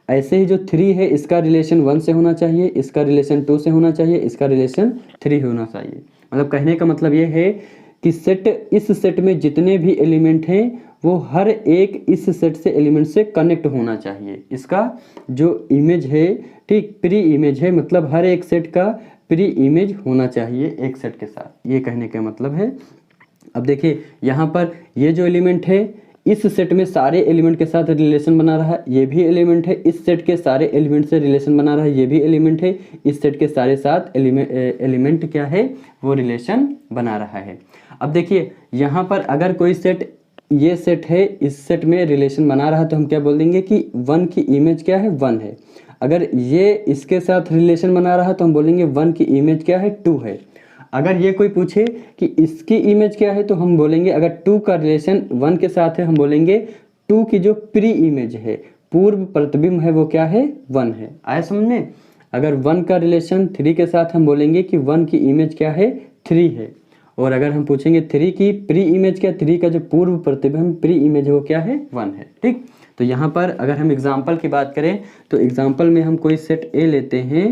ऐसे ही जो 3 है इसका रिलेशन 1 से होना चाहिए, इसका रिलेशन 2 से होना चाहिए, इसका रिलेशन 3 होना चाहिए। मतलब कहने का मतलब ये है कि सेट इस सेट में जितने भी एलिमेंट हैं वो हर एक इस सेट से एलिमेंट से कनेक्ट होना चाहिए। इसका जो इमेज है, ठीक, प्री इमेज है, मतलब हर एक सेट का प्री इमेज होना चाहिए एक सेट के साथ। ये कहने का मतलब है। अब देखिए यहाँ पर ये जो एलिमेंट है इस सेट में सारे एलिमेंट के साथ रिलेशन बना रहा है, ये भी एलिमेंट है इस सेट के सारे एलिमेंट से रिलेशन बना रहा है, ये भी एलिमेंट है इस सेट के सारे साथ एलिमेंट क्या है? वो रिलेशन बना रहा है। अब देखिए यहाँ पर अगर कोई सेट, ये सेट है, इस सेट में रिलेशन बना रहा है तो हम क्या बोल देंगे कि 1 की इमेज क्या है? 1 है। अगर ये इसके साथ रिलेशन बना रहा है तो हम बोलेंगे 1 की इमेज क्या है? 2 है। अगर ये कोई पूछे कि इसकी इमेज क्या है तो हम बोलेंगे, अगर 2 का रिलेशन 1 के साथ है हम बोलेंगे 2 की जो प्री इमेज है, पूर्व प्रतिबिंब है, वो क्या है? 1 है। आया समझ में? अगर 1 का रिलेशन 3 के साथ हम बोलेंगे कि 1 की इमेज क्या है? 3 है। और अगर हम पूछेंगे 3 की प्री इमेज क्या? 3 का जो पूर्व प्रतिबिंब प्री इमेज है वो क्या है? 1 है। ठीक, तो यहाँ पर अगर हम एग्जाम्पल की बात करें तो एग्जाम्पल में हम कोई सेट ए लेते हैं,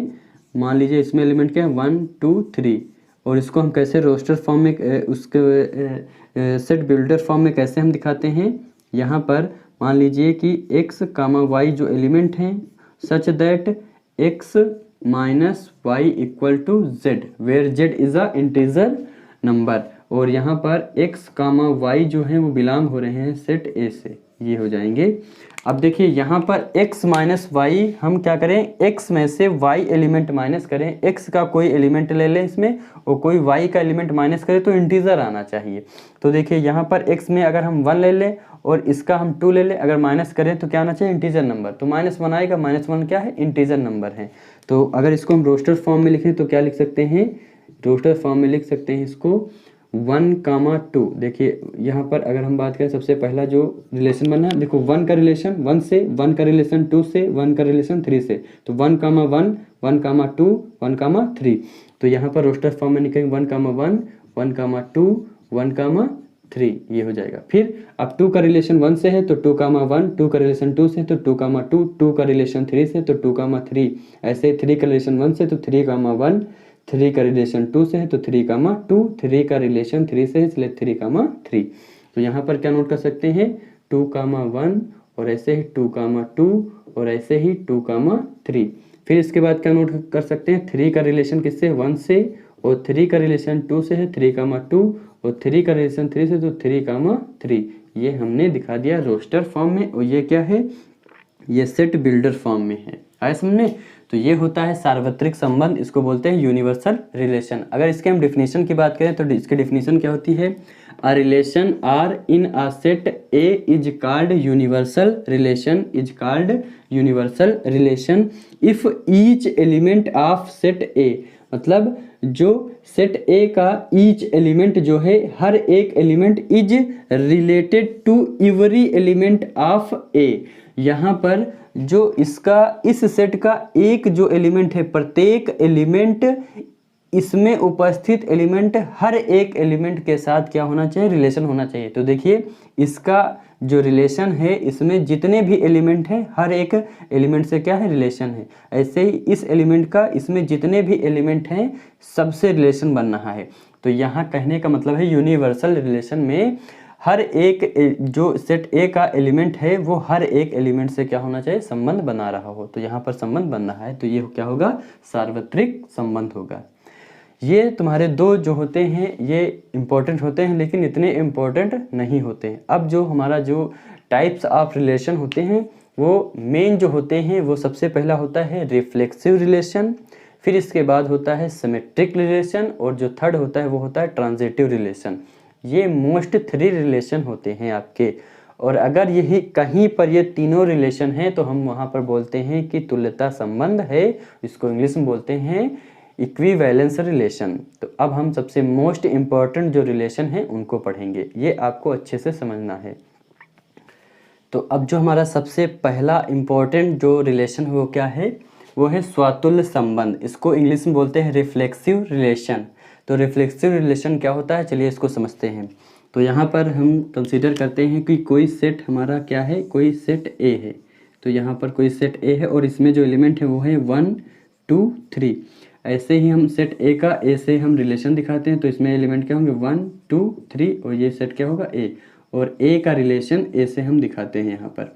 मान लीजिए इसमें एलिमेंट क्या है 1 2 3, और इसको हम कैसे रोस्टर फॉर्म में उसके सेट बिल्डर फॉर्म में कैसे हम दिखाते हैं। यहाँ पर मान लीजिए कि x, y जो एलिमेंट हैं such that x minus y equal to z, where z is a integer number, और यहाँ पर x, y जो हैं वो बिलोंग हो रहे हैं सेट A से, ये हो जाएंगे। अब देखिए यहाँ पर x माइनस वाई हम क्या करें, x में से y एलिमेंट माइनस करें, x का कोई एलिमेंट ले लें इसमें और कोई y का एलिमेंट माइनस करें तो इंटीजर आना चाहिए। तो देखिए यहाँ पर x में अगर हम 1 ले लें और इसका हम 2 ले लें, अगर माइनस करें तो क्या आना चाहिए, इंटीजर नंबर। तो -1 आएगा, -1 क्या है, इंटीजर नंबर है। तो अगर इसको हम रोस्टर फॉर्म में लिखें तो क्या लिख सकते हैं, रोस्टर फॉर्म में लिख सकते हैं इसको 1, 2। देखिए यहाँ पर अगर हम बात करें सबसे पहला जो रिलेशन बना, देखो 1 का रिलेशन 1 से, 1 का रिलेशन 2 से, 1 का रिलेशन 3 से, तो 1, 1, 1, 2, 1, 3। तो यहाँ पर रोस्टर फॉर्म में लिखेंगे 1, 1, 1, 2, 1, 3, ये हो जाएगा। फिर अब 2 का रिलेशन 1 से है तो 2, 1, 2 का रिलेशन 2 से तो 2, 2, 2 का रिलेशन 3 से तो 2, 3, ऐसे 3 का रिलेशन 1 से तो 3, 1, 3 का रिलेशन 2 से है तो 3, 2, 3 का रिलेशन 3 से है इसलिए 3, 3। तो यहाँ पर क्या नोट कर सकते हैं 2, 1 और ऐसे ही 2, 2 और ऐसे ही 2, 3। फिर इसके बाद क्या नोट कर सकते हैं 3 का रिलेशन किससे 1 से, और 3 का रिलेशन 2 से है 3, 2 और 3 का रिलेशन 3 से तो 3, 3। ये हमने दिखा दिया रोस्टर फॉर्म में, और ये क्या है, ये सेट बिल्डर फॉर्म में है। आया समझने। तो ये होता है सार्वत्रिक संबंध, इसको बोलते हैं यूनिवर्सल रिलेशन। अगर इसके हम डिफिनीशन की बात करें तो इसकी डिफिनीशन क्या होती है, a relation R in a set A is called universal relation, is called universal relation if each element of set A, मतलब जो सेट ए का ईच एलिमेंट जो है, हर एक element is related to every element of A. यहाँ पर जो इसका इस सेट का एक जो एलिमेंट है, प्रत्येक एलिमेंट इसमें उपस्थित एलिमेंट हर एक एलिमेंट के साथ क्या होना चाहिए, रिलेशन होना चाहिए। तो देखिए इसका जो रिलेशन है, इसमें जितने भी एलिमेंट हैं हर एक एलिमेंट से क्या है, रिलेशन है। ऐसे ही इस एलिमेंट का इसमें जितने भी एलिमेंट हैं सबसे रिलेशन बन रहा है। तो यहाँ कहने का मतलब है यूनिवर्सल रिलेशन में हर एक जो सेट ए का एलिमेंट है वो हर एक एलिमेंट से क्या होना चाहिए, संबंध बना रहा हो। तो यहाँ पर संबंध बन रहा है तो ये क्या होगा, सार्वत्रिक संबंध होगा। ये तुम्हारे दो जो होते हैं ये इम्पोर्टेंट होते हैं, लेकिन इतने इम्पोर्टेंट नहीं होते हैं। अब जो हमारा जो टाइप्स ऑफ रिलेशन होते हैं वो मेन जो होते हैं, वो सबसे पहला होता है रिफ्लेक्सिव रिलेशन, फिर इसके बाद होता है सिमेट्रिक रिलेशन, और जो थर्ड होता है वो होता है ट्रांजिटिव रिलेशन। ये मोस्ट 3 रिलेशन होते हैं आपके, और अगर यही कहीं पर ये तीनों रिलेशन हैं तो हम वहाँ पर बोलते हैं कि तुल्यता संबंध है, इसको इंग्लिश में बोलते हैं इक्विवेलेंस रिलेशन। तो अब हम सबसे मोस्ट इम्पॉर्टेंट जो रिलेशन है उनको पढ़ेंगे, ये आपको अच्छे से समझना है। तो अब जो हमारा सबसे पहला इम्पॉर्टेंट जो रिलेशन है वो क्या है, वो है स्वातुल्य संबंध, इसको इंग्लिश में बोलते हैं रिफ्लेक्सिव रिलेशन। तो रिफ्लेक्सिव रिलेशन क्या होता है, चलिए इसको समझते हैं। तो यहाँ पर हम कंसीडर करते हैं कि कोई सेट हमारा क्या है, कोई सेट ए है। तो यहाँ पर कोई सेट ए है और इसमें जो एलिमेंट है वो है 1 2 3। ऐसे ही हम सेट ए का ए से हम रिलेशन दिखाते हैं, तो इसमें एलिमेंट क्या होंगे 1 2 3, और ये सेट क्या होगा ए, और ए का रिलेशन ए से हम दिखाते हैं यहाँ पर।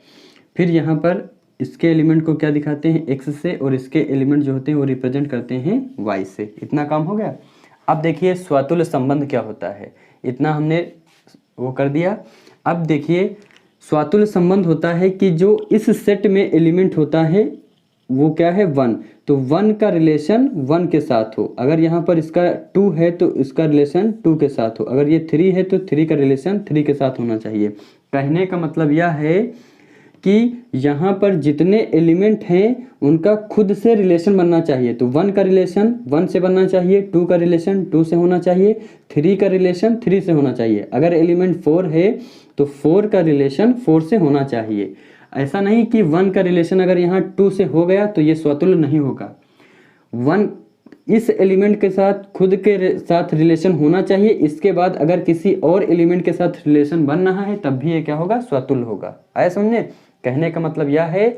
फिर यहाँ पर इसके एलिमेंट को क्या दिखाते हैं, एक्स से, और इसके एलिमेंट जो होते हैं वो रिप्रेजेंट करते हैं वाई से। इतना काम हो गया। अब देखिए स्वातुल्य संबंध क्या होता है, इतना हमने वो कर दिया। अब देखिए स्वातुल्य संबंध होता है कि जो इस सेट में एलिमेंट होता है वो क्या है 1, तो 1 का रिलेशन 1 के साथ हो। अगर यहाँ पर इसका 2 है तो इसका रिलेशन 2 के साथ हो। अगर ये 3 है तो 3 का रिलेशन 3 के साथ होना चाहिए। कहने का मतलब यह है कि यहाँ पर जितने एलिमेंट हैं उनका खुद से रिलेशन बनना चाहिए। तो 1 का रिलेशन 1 से बनना चाहिए, 2 का रिलेशन 2 से होना चाहिए, 3 का रिलेशन 3 से होना चाहिए। अगर एलिमेंट 4 है तो 4 का रिलेशन 4 से होना चाहिए। ऐसा नहीं कि 1 का रिलेशन अगर यहाँ 2 से हो गया तो ये स्वतुल्य नहीं होगा। 1 इस एलिमेंट के साथ खुद के साथ रिलेशन होना चाहिए, इसके बाद अगर किसी और एलिमेंट के साथ रिलेशन बन रहा है तब भी ये क्या होगा, स्वतुल्य होगा। आया समझने। कहने का मतलब यह है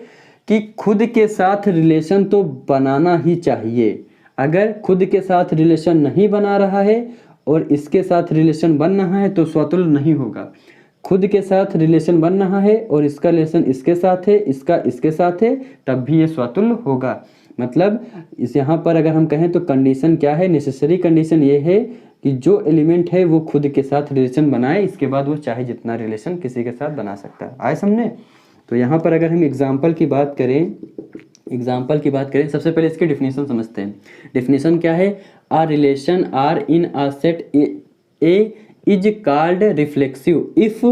कि खुद के साथ रिलेशन तो बनाना ही चाहिए, अगर खुद के साथ रिलेशन नहीं बना रहा है और इसके साथ रिलेशन बन रहा है तो स्वतुल्य नहीं होगा। खुद के साथ रिलेशन बन रहा है और इसका रिलेशन इसके साथ है, इसका इसके साथ है, तब भी ये स्वतुल्य होगा। मतलब इस यहाँ पर अगर हम कहें तो कंडीशन क्या है, नेसेसरी कंडीशन ये है कि जो एलिमेंट है वो खुद के साथ रिलेशन बनाए, इसके बाद वो चाहे जितना रिलेशन किसी के साथ बना सकता है। आए समझे? तो यहाँ पर अगर हम एग्जाम्पल की बात करें, सबसे पहले इसकी डेफिनेशन समझते हैं। डेफिनेशन क्या है? A relation R in a set A is called reflexive if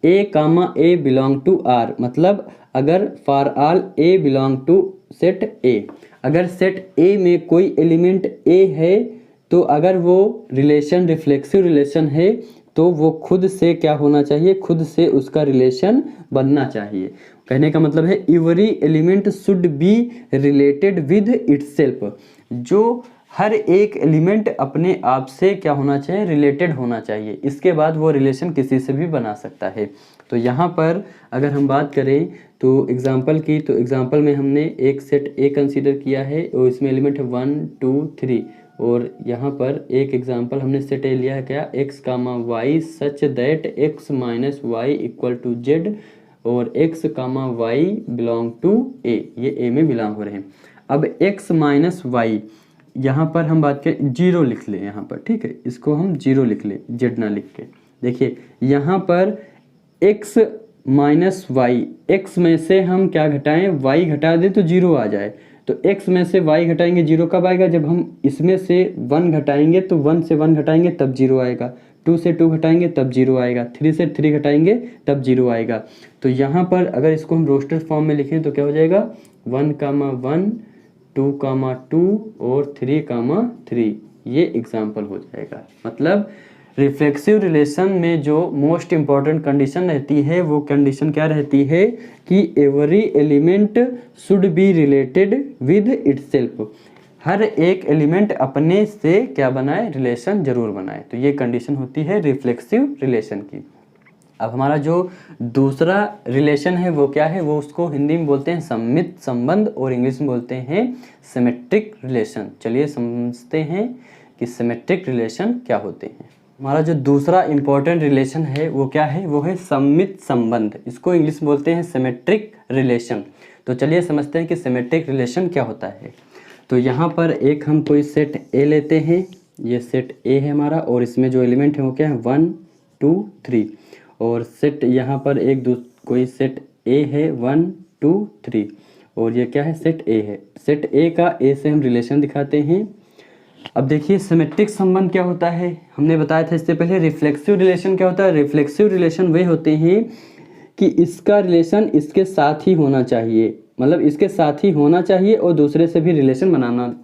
A comma a belong to R. मतलब अगर for all a belong to set A, अगर सेट ए में कोई एलिमेंट ए है तो अगर वो रिलेशन रिफ्लेक्सिव रिलेशन है तो वो खुद से क्या होना चाहिए, खुद से उसका रिलेशन बनना चाहिए। कहने का मतलब है every element should be related with itself. जो हर एक एलिमेंट अपने आप से क्या होना चाहिए, रिलेटेड होना चाहिए, इसके बाद वो रिलेशन किसी से भी बना सकता है। तो यहाँ पर अगर हम बात करें तो एग्जाम्पल की, तो एग्जाम्पल में हमने एक सेट ए कंसीडर किया है और इसमें एलिमेंट है 1 2 3, और यहाँ पर एक एग्जाम्पल हमने सेट ए लिया है क्या, x comma y such that x minus y equal to z और x comma y belong to A, ये ए में बिलोंग हो रहे हैं। अब x माइनस वाई यहाँ पर हम बात करें 0 लिख लें यहाँ पर, ठीक है, इसको हम 0 लिख लें, जेड ना लिख के। देखिए यहाँ पर x माइनस वाई, एक्स में से हम क्या घटाएं, y घटा दें तो 0 आ जाए। तो x में से y घटाएंगे 0 कब आएगा, जब हम इसमें से 1 घटाएंगे, तो 1 से 1 घटाएंगे तब 0 आएगा, 2 से 2 घटाएंगे तब 0 आएगा, 3 से 3 घटाएंगे तब 0 आएगा। तो यहाँ पर अगर इसको हम रोस्टेड फॉर्म में लिखें तो क्या हो जाएगा, 1 कामा 1 2 कामा 2 और 3 कामा 3, ये एग्जाम्पल हो जाएगा। मतलब रिफ्लेक्सिव रिलेशन में जो मोस्ट इम्पॉर्टेंट कंडीशन रहती है वो कंडीशन क्या रहती है कि every element should be related with itself. हर एक एलिमेंट अपने से क्या बनाए, रिलेशन जरूर बनाए। तो ये कंडीशन होती है रिफ्लेक्सिव रिलेशन की। अब हमारा जो दूसरा रिलेशन है वो क्या है, वो उसको हिंदी में बोलते हैं सममित संबंध और इंग्लिश में बोलते हैं सिमेट्रिक रिलेशन। चलिए समझते हैं कि सिमेट्रिक रिलेशन क्या होते हैं। हमारा जो दूसरा इंपॉर्टेंट रिलेशन है वो क्या है, वो है सममित संबंध, इसको इंग्लिश में बोलते हैं सिमेट्रिक रिलेशन। तो चलिए समझते हैं कि सिमेट्रिक रिलेशन क्या होता है। तो यहाँ पर एक हम कोई सेट ए लेते हैं, ये सेट ए है हमारा और इसमें जो एलिमेंट है वो क्या है 1 2 3, और सेट यहाँ पर कोई सेट ए है 1 2 3 और ये क्या है, सेट ए है। सेट ए का ए से हम रिलेशन दिखाते हैं। अब देखिए सिमेट्रिक संबंध क्या होता है, हमने बताया था इससे पहले। रिफ्लेक्सिव रिलेशन क्या होता है, रिफ्लेक्सिव रिलेशन वे होते हैं कि इसका रिलेशन इसके साथ ही होना चाहिए, मतलब इसके साथ ही होना चाहिए और दूसरे से भी रिलेशन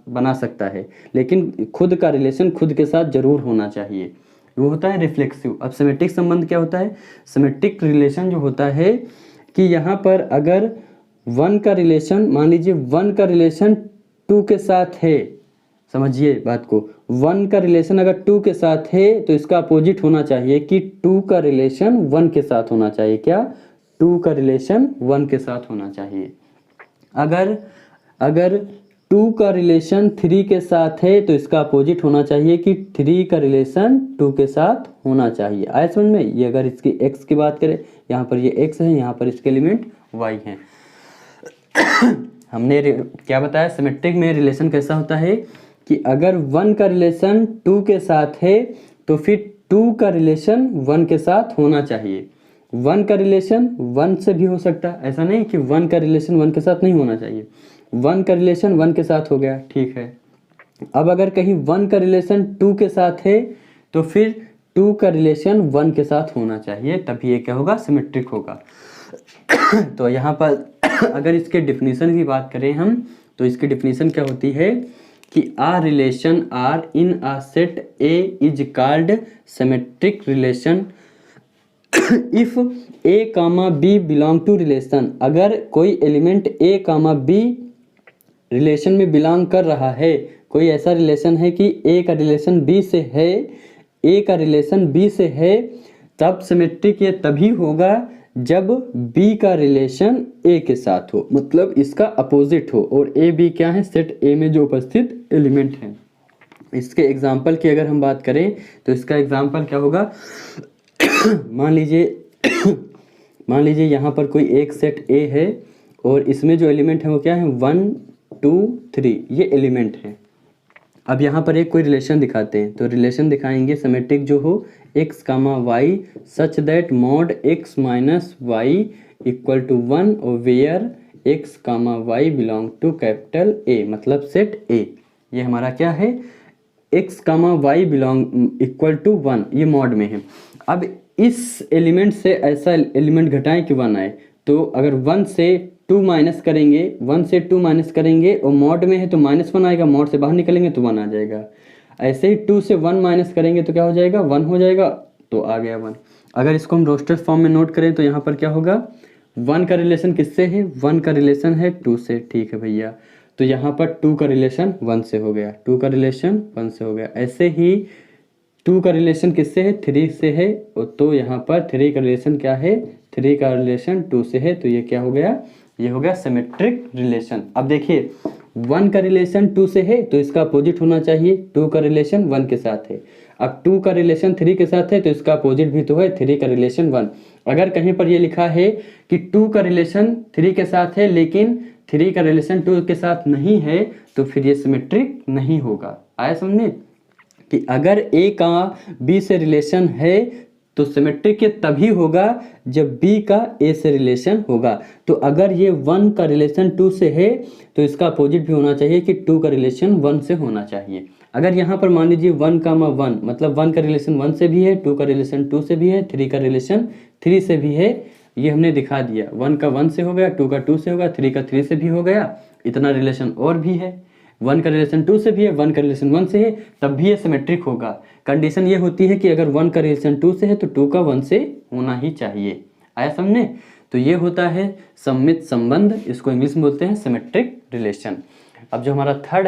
बना सकता है, लेकिन खुद का रिलेशन खुद के साथ जरूर होना चाहिए, वो होता है रिफ्लेक्सिव। अब सिमेट्रिक संबंध क्या होता है, सिमेट्रिक रिलेशन जो होता है कि यहाँ पर अगर 1 का रिलेशन, मान लीजिए 1 का रिलेशन 2 के साथ है, समझिए बात को, 1 का रिलेशन अगर 2 के साथ है तो इसका अपोजिट होना चाहिए कि 2 का रिलेशन 1 के साथ होना चाहिए। क्या, 2 का रिलेशन 1 के साथ होना चाहिए। अगर 2 का रिलेशन 3 के साथ है तो इसका अपोजिट होना चाहिए कि 3 का रिलेशन 2 के साथ होना चाहिए। आए समझ में? ये अगर इसकी x की बात करें, यहाँ पर ये x है, यहाँ पर इसके एलिमेंट y हैं। हमने क्या बताया, सिमेट्रिक में रिलेशन कैसा होता है कि अगर 1 का रिलेशन 2 के साथ है तो फिर 2 का रिलेशन 1 के साथ होना चाहिए। 1 का रिलेशन 1 से भी हो सकता है, ऐसा नहीं कि 1 का रिलेशन 1 के साथ नहीं होना चाहिए। 1 का रिलेशन 1 के साथ हो गया, ठीक है। अब अगर कहीं 1 का रिलेशन 2 के साथ है तो फिर 2 का रिलेशन 1 के साथ होना चाहिए, तभी ये क्या होगा, सिमेट्रिक होगा। तो यहाँ पर अगर इसके डिफिनीशन की बात करें हम, तो इसकी डिफिनीशन क्या होती है कि a relation R in a set A is called symmetric relation if A comma B belong to relation. अगर कोई element a comma b relation में बिलोंग कर रहा है, कोई ऐसा रिलेशन है कि ए का रिलेशन बी से है, ए का रिलेशन बी से है, तब सिमेट्रिक ये तभी होगा जब बी का रिलेशन ए के साथ हो, मतलब इसका अपोजिट हो, और ए बी क्या है, सेट ए में जो उपस्थित एलिमेंट हैं। इसके एग्जाम्पल की अगर हम बात करें तो इसका एग्जाम्पल क्या होगा मान लीजिए यहाँ पर कोई एक सेट ए है और इसमें जो एलिमेंट है वो क्या है, 1 2 3 ये एलिमेंट है। अब यहाँ पर एक कोई रिलेशन दिखाते हैं, तो रिलेशन दिखाएंगे सिमेट्रिक जो हो x comma y such that mod x minus y equal to 1 और where x comma y belong to capital A, मतलब सेट ए। ये हमारा क्या है, x comma y belong equal to 1, ये मॉड में है। अब इस एलिमेंट से ऐसा एलिमेंट घटाएं कि 1 आए, तो अगर 1 से 2 माइनस करेंगे, 1 से 2 माइनस करेंगे और मॉड में है तो -1 आएगा, मॉड से बाहर निकलेंगे तो 1 आ जाएगा। ऐसे ही 2 से 1 माइनस करेंगे तो क्या हो जाएगा, 1 हो जाएगा, तो आ गया 1। अगर इसको हम रोस्टर फॉर्म में नोट करें तो यहाँ पर क्या होगा, 1 का रिलेशन किससे है, 1 का रिलेशन है 2 से, ठीक है भैया। तो यहाँ पर 2 का रिलेशन 1 से हो गया, 2 का रिलेशन 1 से हो गया। ऐसे ही 2 का रिलेशन किससे है, 3 से है, तो यहाँ पर 3 का रिलेशन क्या है, 3 का रिलेशन 2 से है, तो ये क्या हो गया, ये हो गया सिमेट्रिक रिलेशन। अब देखिए 1 का रिलेशन 2 से है तो इसका अपोजिट होना चाहिए, 2 का रिलेशन 1 के साथ है। अब 2 का रिलेशन 3 के साथ है तो इसका अपोजिट भी तो है, 3 का रिलेशन 1। अगर कहीं पर ये लिखा है कि 2 का रिलेशन 3 के साथ है लेकिन 3 का रिलेशन 2 के साथ नहीं है, तो फिर ये सिमेट्रिक नहीं होगा। आया समझने कि अगर ए का बी से रिलेशन है तो सिमेट्रिक ये तभी होगा जब बी का ए से रिलेशन होगा। तो अगर ये 1 का रिलेशन 2 से है तो इसका अपोजिट भी होना चाहिए कि 2 का रिलेशन 1 से होना चाहिए। अगर यहाँ पर मान लीजिए 1 कामा 1, मतलब 1 का रिलेशन 1 से भी है, 2 का रिलेशन 2 से भी है, 3 का रिलेशन 3 से भी है, ये हमने दिखा दिया। 1 का 1 से हो गया, 2 का 2 से होगा, 3 का 3 से भी हो गया, इतना रिलेशन और भी है। 1 का रिलेशन 2 से भी है, 1 का रिलेशन 1 से है, तब भी ये सिमेट्रिक होगा। कंडीशन ये होती है कि अगर 1 का रिलेशन 2 से है तो 2 का 1 से होना ही चाहिए। आया समझने? तो ये होता है सममित संबंध, इसको इंग्लिश में बोलते हैं सिमेट्रिक रिलेशन। अब जो हमारा थर्ड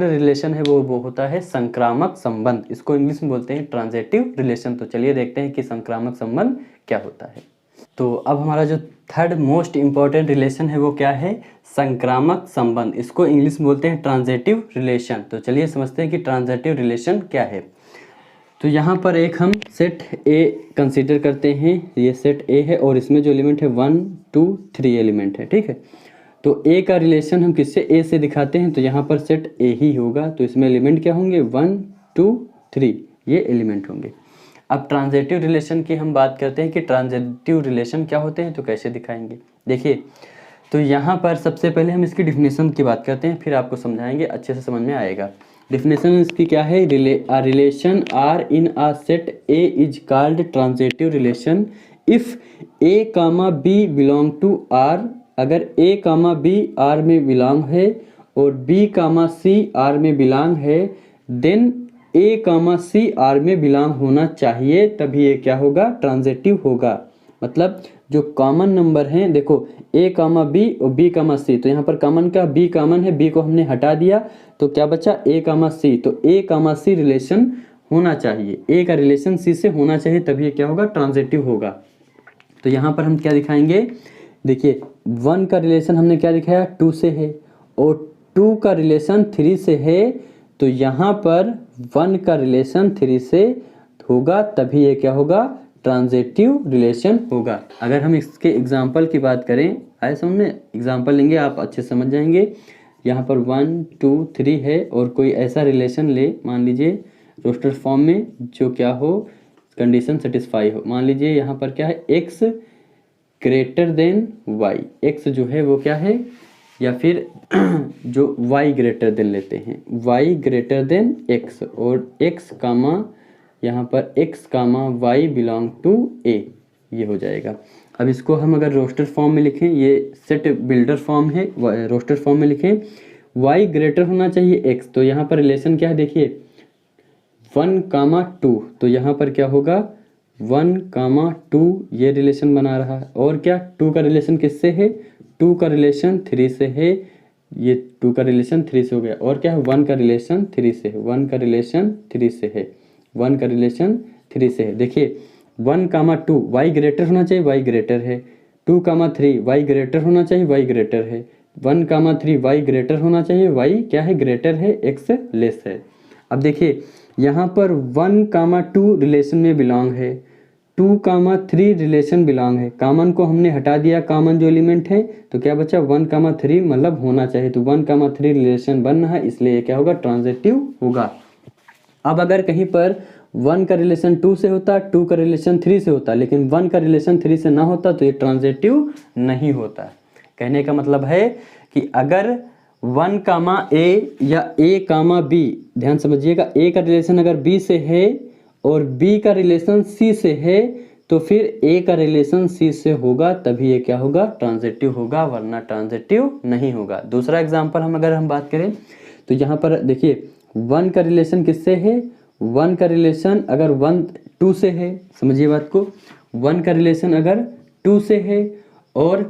रिलेशन है वो होता है संक्रामक संबंध, इसको इंग्लिश में बोलते हैं ट्रांजिटिव रिलेशन। तो चलिए देखते हैं कि संक्रामक संबंध क्या होता है। तो अब हमारा जो थर्ड मोस्ट इम्पॉर्टेंट रिलेशन है वो क्या है, संक्रामक संबंध, इसको इंग्लिश में बोलते हैं ट्रांजिटिव रिलेशन। तो चलिए समझते हैं कि ट्रांजिटिव रिलेशन क्या है। तो यहाँ पर एक हम सेट ए कंसीडर करते हैं, ये सेट ए है और इसमें जो एलिमेंट है 1 2 3 एलिमेंट है, ठीक है। तो ए का रिलेशन हम किससे, ए से दिखाते हैं, तो यहाँ पर सेट ए ही होगा, तो इसमें एलिमेंट क्या होंगे, 1 2 3 ये एलिमेंट होंगे। अब ट्रांजिटिव रिलेशन की हम बात करते हैं कि ट्रांजिटिव रिलेशन क्या होते हैं, तो कैसे दिखाएंगे। देखिए तो यहाँ पर सबसे पहले हम इसकी डिफिनेशन की बात करते हैं, फिर आपको समझाएंगे, अच्छे से समझ में आएगा। डिफिनेशन इसकी क्या है, relation R in a set A is called transitive relation if A comma B belong to R. अगर ए कामा बी आर में बिलोंग है और बी कामा सी आर में बिलोंग है, then A comma C R में belong होना चाहिए, तभी ये क्या होगा, ट्रांजिटिव होगा। मतलब जो कॉमन नंबर हैं, देखो ए कामा बी और बी कामा सी, तो यहाँ पर कॉमन का बी कॉमन है, बी को हमने हटा दिया तो क्या बचा, ए कामा सी। तो ए कामा सी रिलेशन होना चाहिए, ए का रिलेशन सी से होना चाहिए, तभी ये क्या होगा, ट्रांजिटिव होगा। तो यहाँ पर हम क्या दिखाएंगे, देखिए 1 का रिलेशन हमने क्या दिखाया, 2 से है और 2 का रिलेशन 3 से है, तो यहाँ पर 1 का रिलेशन 3 से होगा, तभी ये क्या होगा, ट्रांजिटिव रिलेशन होगा। अगर हम इसके एग्जाम्पल की बात करें, आए समझ में, एग्जाम्पल लेंगे आप अच्छे समझ जाएंगे। यहाँ पर 1 2 3 है और कोई ऐसा रिलेशन ले, मान लीजिए रोस्टर फॉर्म में, जो क्या हो, कंडीशन सेटिस्फाई हो। मान लीजिए यहाँ पर क्या है, x greater than y, x जो है वो क्या है, या फिर जो y ग्रेटर देन लेते हैं, y ग्रेटर देन x और x कामा यहाँ पर x comma y belong to a, ये हो जाएगा। अब इसको हम अगर रोस्टर फॉर्म में लिखें, ये सेट बिल्डर फॉर्म है, रोस्टर फॉर्म में लिखें, y ग्रेटर होना चाहिए x, तो यहाँ पर रिलेशन क्या है, देखिए 1 कामा 2, तो यहाँ पर क्या होगा, 1 कामा 2 ये रिलेशन बना रहा है, और क्या 2 का रिलेशन किससे है, 2 का रिलेशन 3 से है, ये 2 का रिलेशन 3 से हो गया, और क्या है 1 का रिलेशन 3 से है, 1 का रिलेशन 3 से है, 1 का रिलेशन 3 से है। देखिए 1,2 y ग्रेटर होना चाहिए, y ग्रेटर है। 2,3 y ग्रेटर होना चाहिए, y ग्रेटर है। 1,3 y ग्रेटर होना चाहिए, y क्या है, ग्रेटर है, x लेस है। अब देखिए यहाँ पर 1,2 रिलेशन में बिलोंग है, 2,3 रिलेशन बिलोंग है। कॉमन को हमने हटा दिया, कॉमन जो एलिमेंट है, तो क्या बचा 1,3 मतलब होना चाहिए, तो 1,3 रिलेशन बन रहा है, इसलिए ये क्या होगा, ट्रांजिटिव होगा। अब अगर कहीं पर 1 का रिलेशन 2 से होता, 2 का रिलेशन 3 से होता, लेकिन 1 का रिलेशन 3 से ना होता, तो ये ट्रांजिटिव नहीं होता। कहने का मतलब है कि अगर 1 कामा ए या ए कामा बी, ध्यान समझिएगा, ए का रिलेशन अगर बी से है और बी का रिलेशन सी से है, तो फिर ए का रिलेशन सी से होगा, तभी ये क्या होगा, ट्रांजिटिव होगा, वरना ट्रांजिटिव नहीं होगा। दूसरा एग्जांपल अगर हम बात करें, तो यहाँ पर देखिए 1 का रिलेशन किससे है, 1 का रिलेशन अगर 2 से है, समझिए बात को, 1 का रिलेशन अगर 2 से है और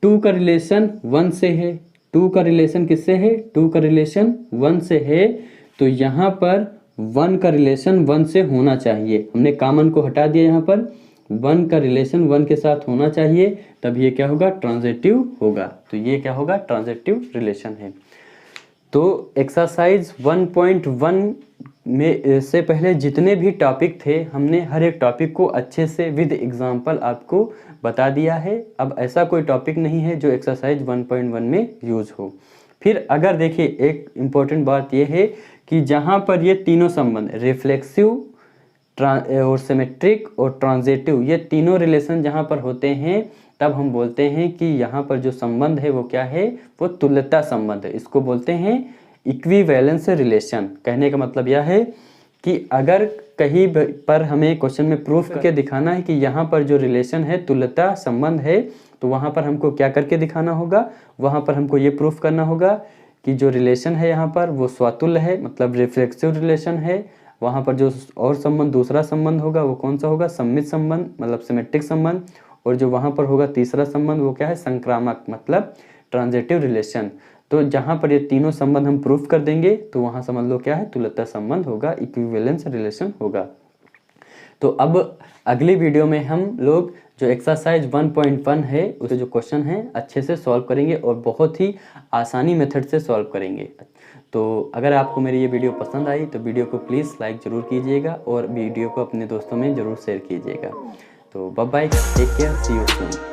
2 का रिलेशन 1 से है, 2 का रिलेशन किससे है, 2 का रिलेशन 1 से है, तो यहाँ पर 1 का रिलेशन 1 से होना चाहिए। हमने कॉमन को हटा दिया, यहाँ पर 1 का रिलेशन 1 के साथ होना चाहिए, तब ये क्या होगा, ट्रांजिटिव होगा। तो ये क्या होगा, ट्रांजिटिव रिलेशन है। तो एक्सरसाइज 1.1 में से पहले जितने भी टॉपिक थे, हमने हर एक टॉपिक को अच्छे से विद एग्जांपल आपको बता दिया है। अब ऐसा कोई टॉपिक नहीं है जो एक्सरसाइज 1.1 में यूज़ हो। फिर अगर देखिए एक इम्पॉर्टेंट बात यह है कि जहाँ पर ये तीनों संबंध रिफ्लेक्सिव और सिमेट्रिक और ट्रांजिटिव, ये तीनों रिलेशन जहाँ पर होते हैं, तब हम बोलते हैं कि यहाँ पर जो संबंध है वो क्या है, वो तुल्यता संबंध है। इसको बोलते हैं इक्विवेलेंस रिलेशन। कहने का मतलब यह है कि अगर कहीं पर हमें क्वेश्चन में प्रूफ करके दिखाना है कि यहाँ पर जो रिलेशन है तुल्यता संबंध है, तो वहाँ पर हमको क्या करके दिखाना होगा, वहाँ पर हमको ये प्रूफ करना होगा कि जो रिलेशन है यहाँ पर वो स्वतुल्य है, मतलब रिफ्लेक्सिव रिलेशन है। वहाँ पर जो और संबंध, दूसरा संबंध होगा वो कौन सा होगा, सम्मित संबंध, मतलब सिमेट्रिक संबंध। और जो वहाँ पर होगा तीसरा संबंध, वो क्या है, संक्रामक, मतलब ट्रांजिटिव रिलेशन। तो जहाँ पर ये तीनों संबंध हम प्रूफ कर देंगे, तो वहाँ समझ लो क्या है, तुल्यता संबंध होगा, इक्विवेलेंस रिलेशन होगा। तो अब अगली वीडियो में हम लोग जो एक्सरसाइज 1.1 है, उसके जो क्वेश्चन हैं अच्छे से सॉल्व करेंगे और बहुत ही आसानी मेथड से सॉल्व करेंगे। तो अगर आपको मेरी ये वीडियो पसंद आई तो वीडियो को प्लीज़ लाइक ज़रूर कीजिएगा और वीडियो को अपने दोस्तों में ज़रूर शेयर कीजिएगा। तो bye bye, take care, see you soon.